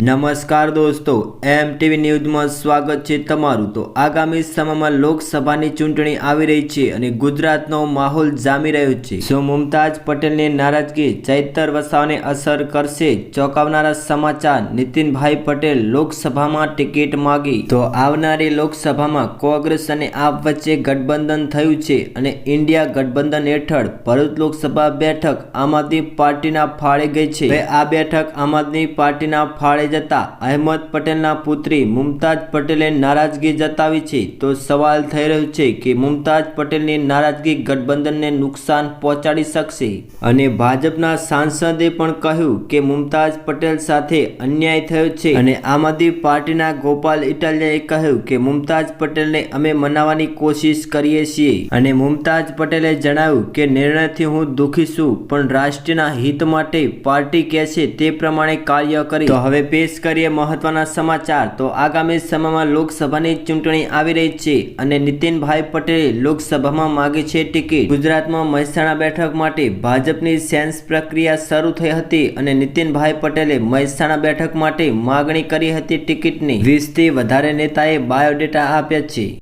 નમસ્કાર દોસ્તો, એમટીવી ન્યૂઝમાં સ્વાગત છે તમારું। તો આગામી સમયમાં લોકસભાની ચૂંટણી આવી રહી છે અને ગુજરાતનો માહોલ જામી રહ્યો છે। શું મુમતાજ પટેલની નારાજગી ચૈતર વસાવાને અસર કરશે? ચોંકાવનારા સમાચાર। નીતિનભાઈ પટેલ લોકસભામાં ટિકિટ માગી। તો આવનારી લોકસભામાં કોંગ્રેસ અને આપ વચ્ચે ગઠબંધન થયું છે અને ઇન્ડિયા ગઠબંધન હેઠળ ભરૂચ લોકસભા બેઠક આમ આદમી પાર્ટીના ફાળે ગઈ છે। હવે આ બેઠક આમ આદમી પાર્ટીના ફાળે જતા અહેમદ પટેલના પુત્રી મુમતાજ પટેલે નારાજગી જતાવી છે। તો સવાલ થઈ રહ્યો છે કે મુમતાજ પટેલની નારાજગી ગઠબંધનને નુકસાન પહોંચાડી શકશે અને ભાજપના સાંસદે પણ કહ્યું કે મુમતાજ પટેલ સાથે અન્યાય થયો છે અને આમ આદમી પાર્ટીના ગોપાલ ઇટાલિયાએ કહ્યું કે મુમતાજ પટેલને અમે મનાવવાની કોશિશ કરીએ છીએ અને મુમતાજ પટેલે જણાવ્યું કે નિર્ણયથી હું દુઃખી છું, પણ રાષ્ટ્રના હિત માટે પાર્ટી કહેશે તે પ્રમાણે કાર્ય કરી। તો હવે પેશ કરીએ મહત્વના સમાચાર। તો આગામી સમયમાં લોકસભાની ચૂંટણી આવી રહી છે અને નીતિનભાઈ પટેલે લોકસભામાં માગી છે ટિકિટ। ગુજરાતમાં મહેસાણા બેઠક માટે ભાજપની સેન્સ પ્રક્રિયા શરૂ થઈ હતી અને નીતિનભાઈ પટેલે મહેસાણા બેઠક માટે માગણી કરી હતી ટિકિટની। 20થી વધારે નેતાએ બાયોડેટા આપ્યા છે।